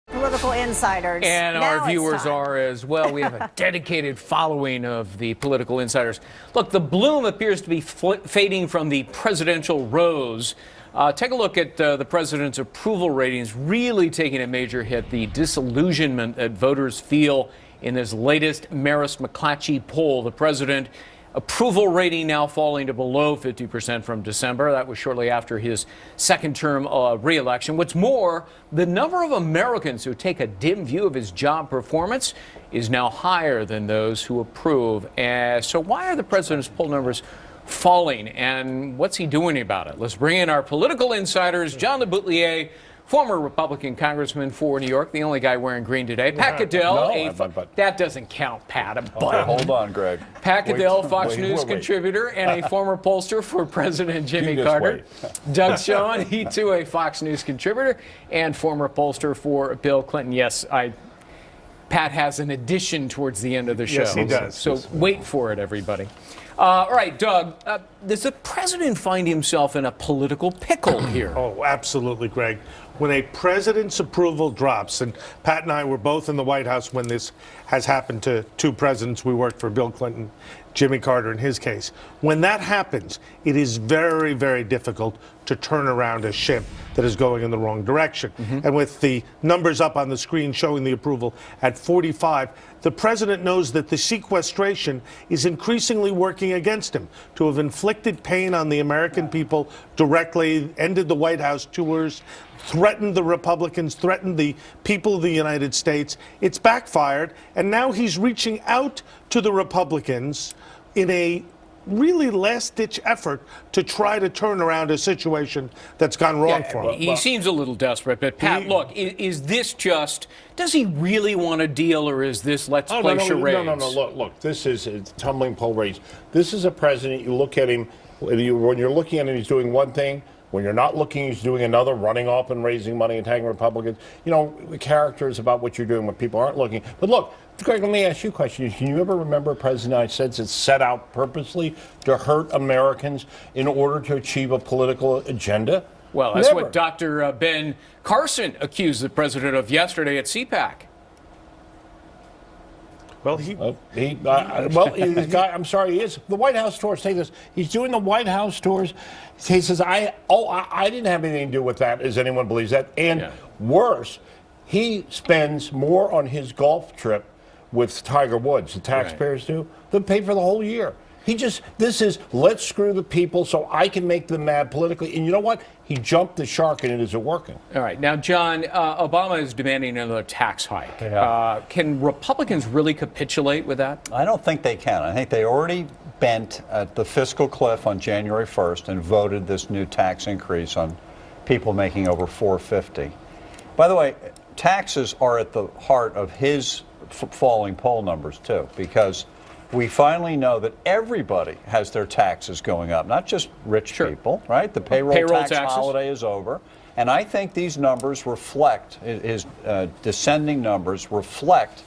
Political insiders. And now our viewers are as well. We have a dedicated following of the political insiders. Look, the bloom appears to be fading from the presidential rose. Take a look at the president's approval ratings, really taking a major hit. The disillusionment that voters feel in this latest Marist-McClatchy poll. The president approval rating now falling to below 50% from December. That was shortly after his second term re-election. What's more, the number of Americans who take a dim view of his job performance is now higher than those who approve. So why are the president's poll numbers falling, and what's he doing about it? Let's bring in our political insiders. John LeBoutillier, former Republican congressman for New York, the only guy wearing green today. Pat Caddell, that doesn't count, Pat. Hold on, Greg. Pat Caddell, Fox News contributor and a former pollster for President Jimmy Carter. Doug Schoen, he too a Fox News contributor and former pollster for Bill Clinton. Yes, Pat has an addition towards the end of the show. Yes, he does. So wait for it, everybody. All right, Doug, does the president find himself in a political pickle here? Oh, absolutely, Greg. When a president's approval drops, and Pat and I were both in the White House when this has happened to two presidents. We worked for Bill Clinton, Jimmy Carter in his case. When that happens, it is very, very difficult to turn around a ship that is going in the wrong direction. And with the numbers up on the screen showing the approval at 45, the president knows that the sequestration is increasingly working against him. To have inflicted pain on the American people directly, ended the White House tours, threatened the Republicans, threatened the people of the United States. It's backfired, and now he's reaching out to the Republicans in a really last-ditch effort to try to turn around a situation that's gone wrong for him. He seems a little desperate, but Pat, look, is this just, does he really want a deal, or is this let's play charades? No, look, this is a tumbling poll race. This is a president, you look at him, when you're looking at him, he's doing one thing. When you're not looking, he's doing another, running off and raising money, attacking Republicans. You know, the character is about what you're doing when people aren't looking. But look, Greg, let me ask you a question. Can you ever remember a president of the United States that set out purposely to hurt Americans in order to achieve a political agenda? Well, that's what Dr. Ben Carson accused the president of yesterday at CPAC. Well, I'm sorry, he is. The White House tours, take this. He's doing the White House tours. He says, I didn't have anything to do with that, as anyone believes that. And worse, he spends more on his golf trip with Tiger Woods, the taxpayers do, than pay for the whole year. This is, let's screw the people so I can make them mad politically. And you know what? He jumped the shark and it isn't working. All right. Now, John, Obama is demanding another tax hike. Can Republicans really capitulate with that? I don't think they can. I think they already bent at the fiscal cliff on January 1st and voted this new tax increase on people making over $450. By the way, taxes are at the heart of his falling poll numbers, too, because we finally know that everybody has their taxes going up, not just rich people, right? The payroll tax holiday is over. And I think these numbers reflect, his descending numbers reflect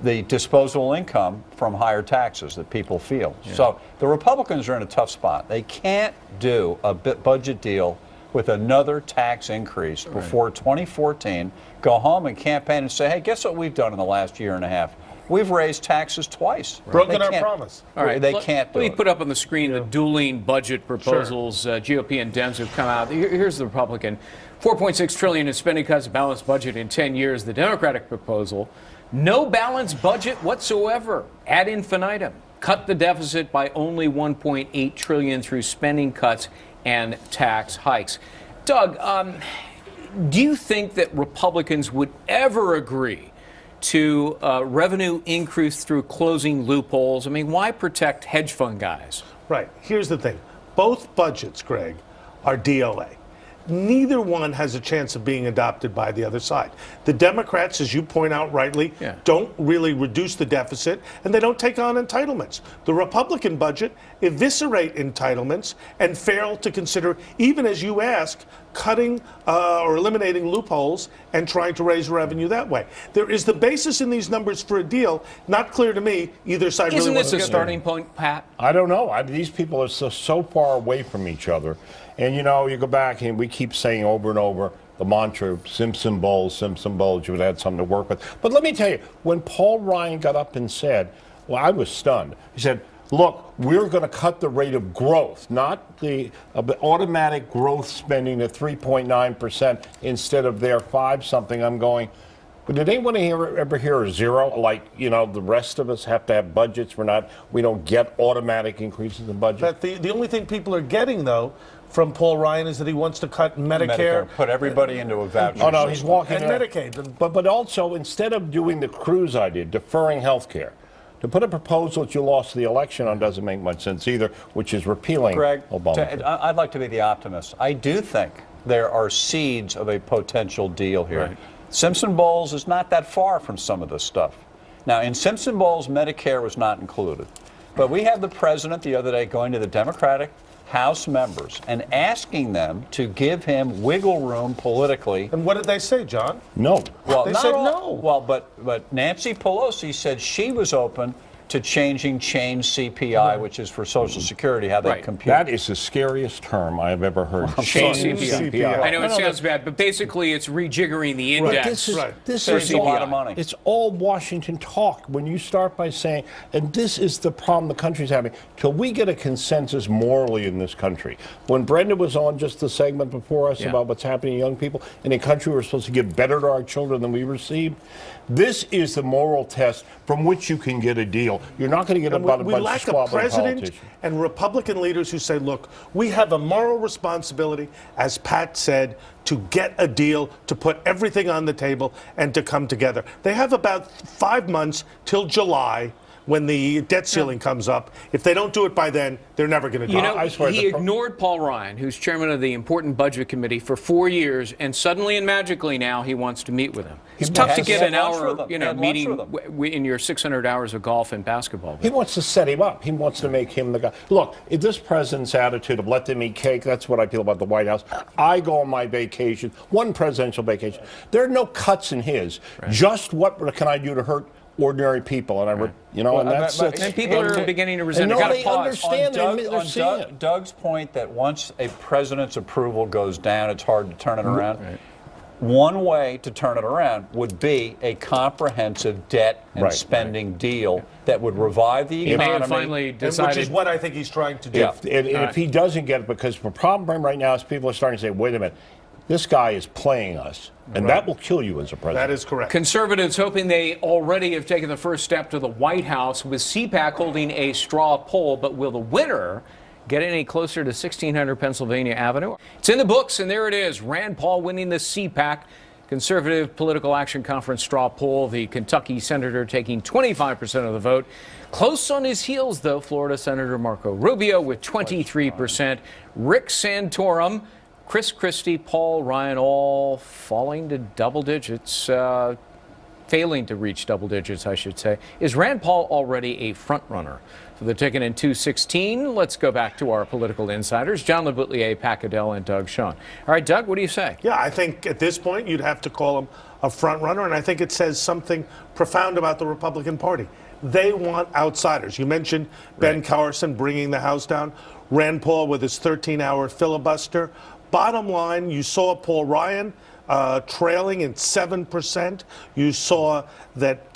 the disposable income from higher taxes that people feel. So the Republicans are in a tough spot. They can't do a budget deal with another tax increase before 2014, go home and campaign and say, hey, guess what we've done in the last year and a half? We've raised taxes twice. Broken our promise. All right, they can't do it. Let me put up on the screen the dueling budget proposals. GOP and Dems have come out. Here's the Republican. $4.6 trillion in spending cuts, balanced budget in 10 years. The Democratic proposal, no balanced budget whatsoever, ad infinitum. Cut the deficit by only $1.8 trillion through spending cuts and tax hikes. Doug, do you think that Republicans would ever agree to revenue increase through closing loopholes? I mean, why protect hedge fund guys? Right. Here's the thing. Both budgets, Greg, are DOA. Neither one has a chance of being adopted by the other side. The Democrats, as you point out rightly, don't really reduce the deficit, and they don't take on entitlements. The Republican budget eviscerate entitlements and fail to consider, even as you ask, cutting or eliminating loopholes and trying to raise revenue that way. There is the basis in these numbers for a deal. Not clear to me either side Isn't really wants this to a get starting point, Pat? I don't know. These people are so far away from each other. And, you know, you go back and we keep saying over and over the mantra, Simpson Bowles, you would have something to work with. But let me tell you, when Paul Ryan got up and said, well, I was stunned. He said, look, we're going to cut the rate of growth, not the automatic growth spending at 3.9% instead of their 5-something. I'm going, but did anyone ever hear a zero? Like, you know, the rest of us have to have budgets. We don't get automatic increases in budget. But the only thing people are getting, though, from Paul Ryan is that he wants to cut Medicare. Put everybody into a voucher. Oh, no, he's walking and Medicaid. But also, instead of doing the Cruz idea, deferring health care, to put a proposal that you lost the election on doesn't make much sense either, which is repealing Greg, Obamacare. I'd like to be the optimist. I do think there are seeds of a potential deal here. Right. Simpson Bowles is not that far from some of this stuff. Now, in Simpson Bowles, Medicare was not included. But we had the president the other day going to the Democratic House members and asking them to give him wiggle room politically. And what did they say, John? No. Well, They not said all- no. Well, but Nancy Pelosi said she was open to changing change CPI, which is for Social Security, how they Right. compute. That is the scariest term I have ever heard. Change CPI. CPI. I know it No, sounds bad, but basically it's rejiggering the index. This is, Right. this Saves is a lot all- of money. It's all Washington talk. When you start by saying, and this is the problem the country's having, till we get a consensus morally in this country. When Brenda was on just the segment before us Yeah. about what's happening to young people, in a country we're supposed to give better to our children than we receive, this is the moral test from which you can get a deal. You're not going to get it by a We bunch of lack a squabbling president politicians. and Republican leaders who say, look, we have a moral responsibility, as Pat said, to get a deal, to put everything on the table, and to come together. They have about 5 months till July when the debt ceiling comes up. If they don't do it by then, they're never going to do You it. know, I swear he the ignored Paul Ryan, who's chairman of the important budget committee, for 4 years, and suddenly and magically now he wants to meet with him. It's tough to has get had an lunch hour, with him. you He know, had lunch meeting with him. in your 600 hours of golf and basketball. He wants to set him up. He wants to make him the guy. Look, if this president's attitude of let them eat cake, that's what I feel about the White House. I go on my vacation, one presidential vacation. There are no cuts in his. Just what can I do to hurt ordinary people? And and that's but- And people are beginning to resent it. no, Gotta they pause. understand. They're seeing it. Doug's point that once a president's approval goes down, it's hard to turn it around. Right. One way to turn it around would be a comprehensive debt and Right, spending deal that would revive the He may economy. have finally And decided. which is what I think he's trying to do. If he doesn't get it, because the problem right now is people are starting to say, wait a minute, this guy is playing us. And that will kill you as a president. That is correct. Conservatives hoping they already have taken the first step to the White House, with CPAC holding a straw poll. But will the winner get any closer to 1600 Pennsylvania Avenue? It's in the books, and there it is. Rand Paul winning the CPAC Conservative Political Action Conference straw poll. The Kentucky senator taking 25% of the vote. Close on his heels, though, Florida Senator Marco Rubio with 23%. Rick Santorum, Chris Christie, Paul Ryan, all falling to double digits, failing to reach double digits, I should say. Is Rand Paul already a front runner for the ticket in 216? Let's go back to our political insiders, John LeBoutillier, Pat Goodell, and Doug Schoen. All right, Doug, what do you say? Yeah, I think at this point you'd have to call him a front runner, and I think it says something profound about the Republican Party. They want outsiders. You mentioned Ben Carson bringing the House down, Rand Paul with his 13-hour filibuster. Bottom line, you saw Paul Ryan trailing in 7%. You saw that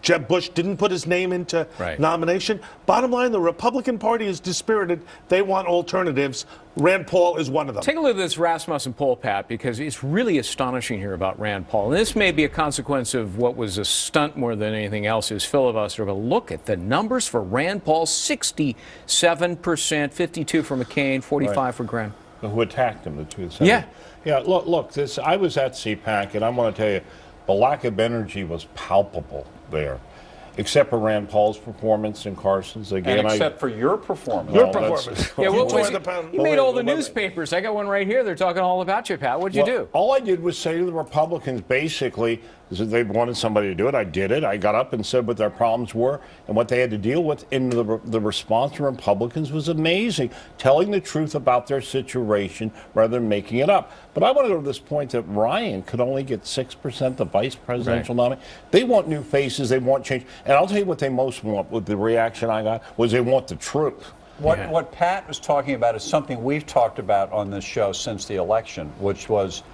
Jeb Bush didn't put his name into nomination. Bottom line, the Republican Party is dispirited. They want alternatives. Rand Paul is one of them. Take a look at this Rasmussen poll, Pat, because it's really astonishing here about Rand Paul. And this may be a consequence of what was a stunt more than anything else, his filibuster. But look at the numbers for Rand Paul: 67%, 52% for McCain, 45% for Graham. Who attacked him, the two. Yeah. Yeah, look, I was at CPAC, and I want to tell you, the lack of energy was palpable there, except for Rand Paul's performance and Carson's. Again, And except for your performance. Your Well, that's- performance. Yeah, what tore was the pound. you made all the Well, newspapers. I got one right here. They're talking all about you, Pat. What'd you do? All I did was say to the Republicans, basically, They wanted somebody to do it. I did it. I got up and said what their problems were and what they had to deal with. And the response from Republicans was amazing, telling the truth about their situation rather than making it up. But I want to go to this point that Ryan could only get 6%, the vice presidential nominee. They want new faces. They want change. And I'll tell you what they most want, with the reaction I got, was they want the truth. What Pat was talking about is something we've talked about on this show since the election, which was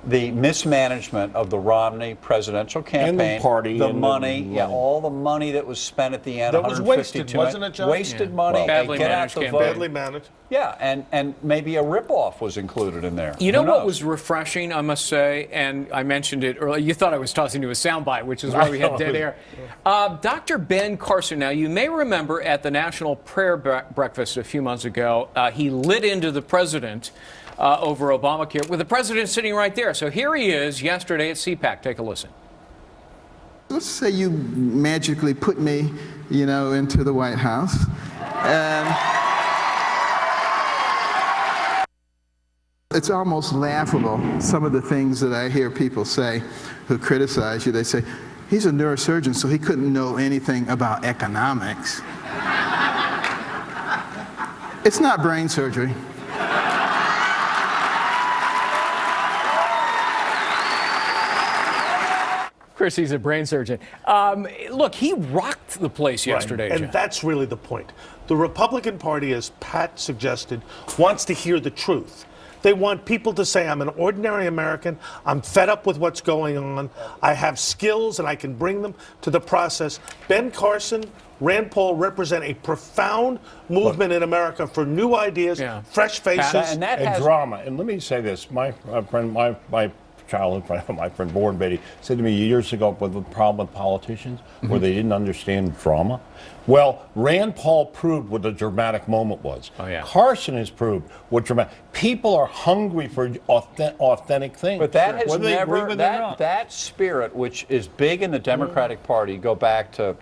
the mismanagement of the Romney presidential campaign, and the party, the money, all the money that was spent at the end. That was wasted, wasn't it, John? Wasted money. Badly get managed out the campaign. vote. Badly managed. Yeah, and maybe a ripoff was included in there. You know Who what knows? was refreshing, I must say, and I mentioned it earlier. You thought I was tossing to a soundbite, which is why we had dead air. Dr. Ben Carson, now you may remember at the National Prayer Breakfast a few months ago, he lit into the president over Obamacare, with the president sitting right there. So here he is yesterday at CPAC. Take a listen. Let's say you magically put me, into the White House, and it's almost laughable, some of the things that I hear people say who criticize you. They say, he's a neurosurgeon, so he couldn't know anything about economics. It's not brain surgery. Of course, he's a brain surgeon. Look, he rocked the place yesterday. And John. that's really the point. The Republican Party, as Pat suggested, wants to hear the truth. They want people to say, I'm an ordinary American, I'm fed up with what's going on, I have skills and I can bring them to the process. Ben Carson, Rand Paul represent a profound movement in America for new ideas, fresh faces. And drama. And let me say this, my friend, my childhood friend, my friend Born Beatty, said to me years ago with the problem with politicians where they didn't understand drama. Well, Rand Paul proved what a dramatic moment was. Carson has proved what dramatic. People are hungry for authentic things. But that has never, that spirit, which is big in the Democratic Party, go back to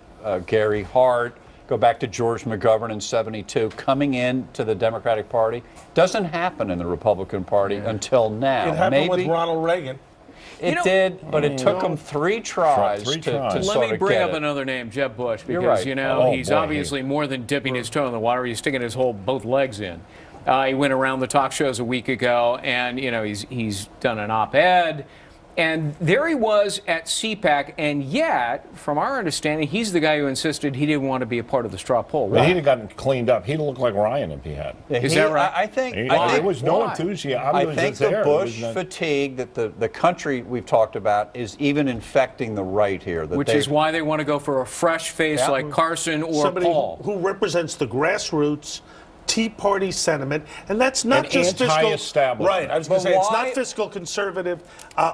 Gary Hart, go back to George McGovern in '72, coming into the Democratic Party, doesn't happen in the Republican Party until now. It happened with Ronald Reagan. It did, but it took them three tries to sort of Let me bring up get it. another name, Jeb Bush, because, right. he's obviously more than dipping his toe in the water. He's sticking his both legs in. He went around the talk shows a week ago, and, he's done an op-ed. And there he was at CPAC, and yet, from our understanding, he's the guy who insisted he didn't want to be a part of the straw poll. But he'd have gotten cleaned up. He'd look like Ryan if he had. Yeah, Is that right? I think there was no enthusiasm. I think the Bush fatigue that the country we've talked about is even infecting the right here. Which is why they want to go for a fresh face like Carson or Somebody Paul. who represents the grassroots Tea Party sentiment, and that's not And just fiscal. anti-establishment. Right, I was going to say, it's not fiscal conservative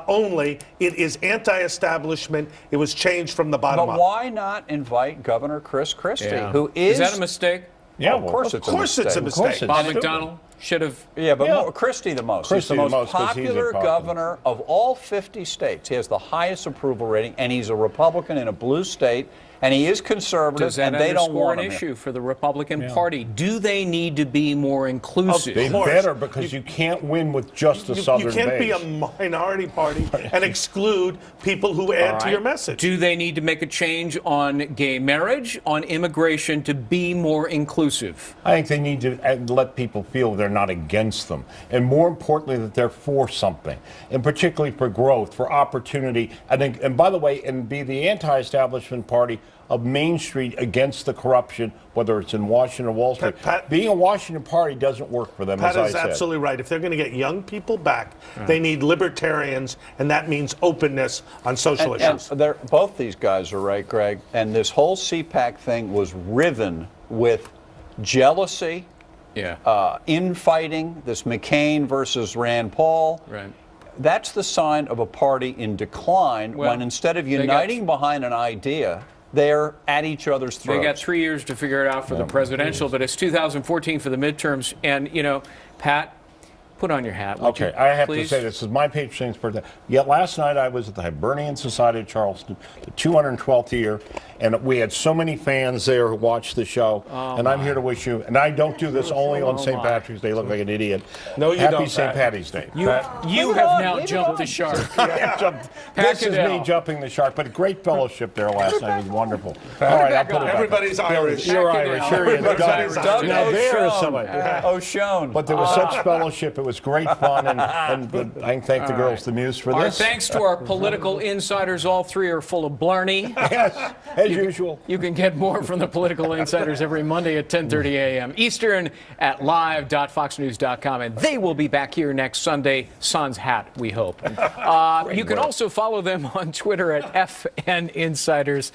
only. It is anti-establishment. It was changed from the bottom up. But why not invite Governor Chris Christie, who Is that a mistake? Yeah, of course it's a mistake. Bob McDonnell should have. Yeah, but Christie the most. Christie he's the most popular governor of all 50 states. He has the highest approval rating, and he's a Republican in a blue state, and he is conservative, Does that and they don't want an him issue for the Republican Party? Do they need to be more inclusive? They better, because you can't win with just the Southern base. You can't be a minority party and exclude people who add to your message. Do they need to make a change on gay marriage, on immigration, to be more inclusive? I think they need to let people feel they're not against them, and more importantly, that they're for something, and particularly for growth, for opportunity, and by the way, and be the anti-establishment party of Main Street against the corruption, whether it's in Washington or Wall Street. Being a Washington party doesn't work for them, Pat as I is said. absolutely right. If they're going to get young people back, they need libertarians, and that means openness on social issues. Both these guys are right, Greg. And this whole CPAC thing was riven with jealousy, infighting, this McCain versus Rand Paul. Right. That's the sign of a party in decline when instead of uniting behind an idea, they're at each other's throats. They got 3 years to figure it out for the presidential, but it's 2014 for the midterms. And, Pat, put on your hat. Would Okay, you, I have please? to say this is my patron saint's birthday. Yet last night I was at the Hibernian Society of Charleston, the 212th year, and we had so many fans there who watched the show. And I'm here to wish you, and I don't do this only on St. Patrick's Day, look like an idiot. No, you Happy don't, St. Pat. Patty's Day. You have now jumped the shark. This is me Packadell. jumping the shark, but great fellowship there last night. It was wonderful. All right, I'll put it back. Everybody's Irish. You're Irish. Here he is. Everybody's Doug. Irish. Now there is somebody. O'Shown. But there was such fellowship. It was great fun, and I thank the girls, the Muse, for Our this. thanks to our political insiders. All three are full of blarney. Yes, as usual. You can get more from the political insiders every Monday at 10:30 a.m. Eastern at live.foxnews.com. And they will be back here next Sunday. Sans hat, we hope. You can also follow them on Twitter at FN Insiders.